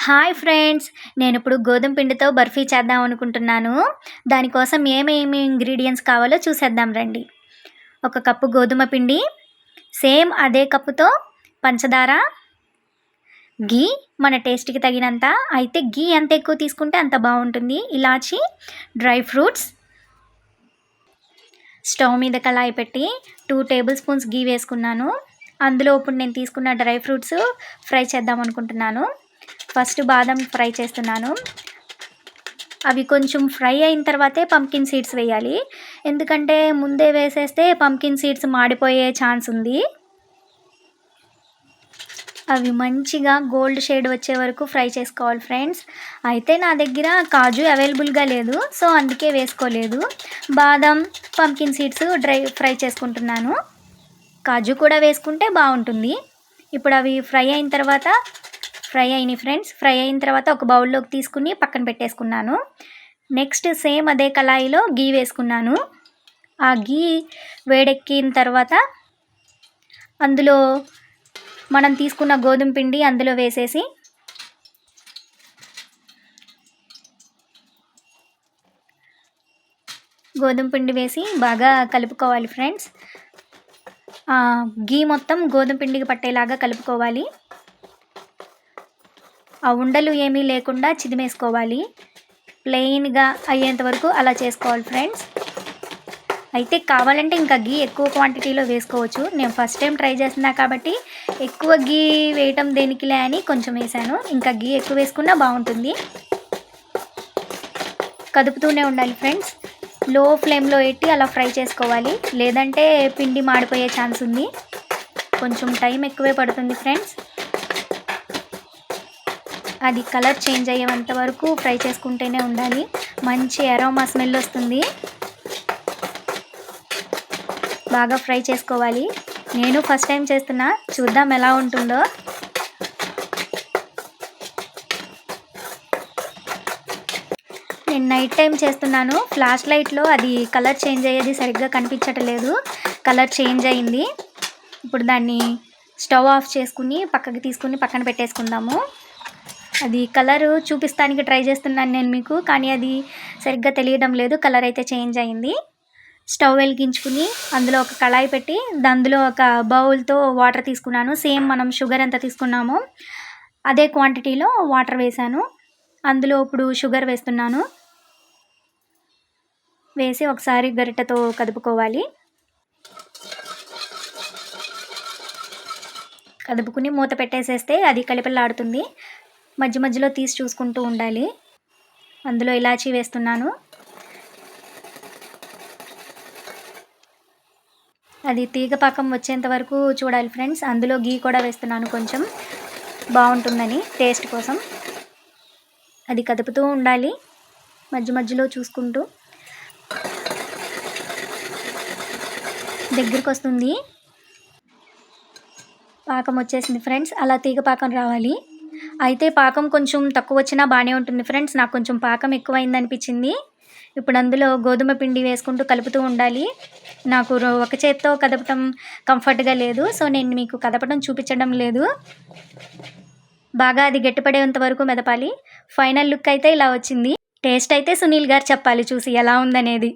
Hi friends, నేను ఇప్పుడు గోధుమ పిండితో బర్ఫీ చేద్దాం అనుకుంటున్నాను. దానికోసం ఏమేమి ఇంగ్రీడియంట్స్ కావాలో చూసేద్దాం రండి. ఒక కప్పు గోధుమ పిండి, సేమ్ అదే కప్పుతో పంచదార, ఘీ మన టేస్ట్కి తగినంత. అయితే ఘీ ఎంత ఎక్కువ తీసుకుంటే అంత బాగుంటుంది. ఇలాచి, డ్రై ఫ్రూట్స్. స్టవ్ మీద కళాయి పెట్టి 2 టేబుల్ స్పూన్స్ ఘీ వేసుకున్నాను. అందులో ఇప్పుడు నేను తీసుకున్న డ్రై ఫ్రూట్స్ ఫ్రై చేద్దాం అనుకుంటున్నాను. ఫస్ట్ బాదం ఫ్రై చేస్తున్నాను. అవి కొంచెం ఫ్రై అయిన తర్వాతే పంకిన్ సీడ్స్ వేయాలి. ఎందుకంటే ముందే వేసేస్తే పంకిన్ సీడ్స్ మాడిపోయే ఛాన్స్ ఉంది. అవి మంచిగా గోల్డ్ షేడ్ వచ్చే వరకు ఫ్రై చేసుకోవాలి ఫ్రెండ్స్. అయితే నా దగ్గర కాజు అవైలబుల్గా లేదు, సో అందుకే వేసుకోలేదు. బాదం, పంకిన్ సీడ్స్ ఫ్రై చేసుకుంటున్నాను. కాజు కూడా వేసుకుంటే బాగుంటుంది. ఇప్పుడు అవి ఫ్రై అయినాయి ఫ్రెండ్స్. ఫ్రై అయిన తర్వాత ఒక బౌల్లోకి తీసుకుని పక్కన పెట్టేసుకున్నాను. నెక్స్ట్ సేమ్ అదే కళాయిలో ఘీ వేసుకున్నాను. ఆ ఘీ వేడెక్కిన తర్వాత అందులో మనం తీసుకున్న గోధుమ పిండి అందులో వేసేసి గోధుమ పిండి వేసి బాగా కలుపుకోవాలి ఫ్రెండ్స్. ఘీ మొత్తం గోధుమ పిండికి పట్టేలాగా కలుపుకోవాలి. ఆ ఉండలు ఏమీ లేకుండా చిదిమేసుకోవాలి. ప్లెయిన్గా అయ్యేంత వరకు అలా చేసుకోవాలి ఫ్రెండ్స్. అయితే కావాలంటే ఇంకా ఘీ ఎక్కువ క్వాంటిటీలో వేసుకోవచ్చు. నేను ఫస్ట్ టైం ట్రై చేస్తున్నా కాబట్టి ఎక్కువ ఘీ వేయటం దేనికిలే అని కొంచెం వేసాను. ఇంకా ఘీ ఎక్కువ వేసుకున్నా బాగుంటుంది. కదుపుతూనే ఉండాలి ఫ్రెండ్స్. లో ఫ్లేమ్లో పెట్టి అలా ఫ్రై చేసుకోవాలి, లేదంటే పిండి మాడిపోయే ఛాన్స్ ఉంది. కొంచెం టైం ఎక్కువే పడుతుంది ఫ్రెండ్స్. అది కలర్ చేంజ్ అయ్యేంత వరకు ఫ్రై చేసుకుంటూనే ఉండాలి. మంచి అరోమా స్మెల్ వస్తుంది. బాగా ఫ్రై చేసుకోవాలి. నేను ఫస్ట్ టైం చేస్తున్నా, చూద్దాం ఎలా ఉంటుందో. నేను నైట్ టైం చేస్తున్నాను. ఫ్లాష్ లైట్లో అది కలర్ చేంజ్ అయ్యేది సరిగ్గా కనిపించట్లేదు. కలర్ చేంజ్ అయింది. ఇప్పుడు దాన్ని స్టవ్ ఆఫ్ చేసుకుని పక్కకి తీసుకుని పక్కన పెట్టేసుకుందాము. అది కలరు చూపిస్తానికి ట్రై చేస్తున్నాను నేను మీకు, కానీ అది సరిగ్గా తెలియడం లేదు. కలర్ అయితే చేంజ్ అయింది. స్టవ్ వెలిగించుకుని అందులో ఒక కళాయి పెట్టి అందులో ఒక బౌల్తో వాటర్ తీసుకున్నాను. సేమ్ మనం షుగర్ ఎంత తీసుకున్నామో అదే క్వాంటిటీలో వాటర్ వేసాను. అందులో ఇప్పుడు షుగర్ వేస్తున్నాను. వేసి ఒకసారి గరిటెతో కదుపుకోవాలి. కదుపుకుని మూత పెట్టేసేస్తే అది కలిపిలాడుతుంది. మధ్య మధ్యలో తీసి చూసుకుంటూ ఉండాలి. అందులో ఇలాచీ వేస్తున్నాను. అది తీగపాకం వచ్చేంత వరకు చూడాలి ఫ్రెండ్స్. అందులో ఘీ కూడా వేస్తున్నాను, కొంచెం బాగుంటుందని టేస్ట్ కోసం. అది కదుపుతూ ఉండాలి మధ్య మధ్యలో చూసుకుంటూ. దగ్గరికి వస్తుంది, పాకం వచ్చేసింది ఫ్రెండ్స్. అలా తీగపాకం రావాలి. అయితే పాకం కొంచెం తక్కువ వచ్చినా బాగానే ఉంటుంది ఫ్రెండ్స్. నాకు కొంచెం పాకం ఎక్కువైంది అనిపించింది. ఇప్పుడు అందులో గోధుమ పిండి వేసుకుంటూ కలుపుతూ ఉండాలి. నాకు ఒక చేత్తో కదపటం కంఫర్ట్గా లేదు, సో నేను మీకు కదపడం చూపించడం లేదు. బాగా అది గట్టిపడేంత వరకు మెదపాలి. ఫైనల్ లుక్ అయితే ఇలా వచ్చింది. టేస్ట్ అయితే సునీల్ గారు చెప్పాలి చూసి ఎలా ఉందనేది.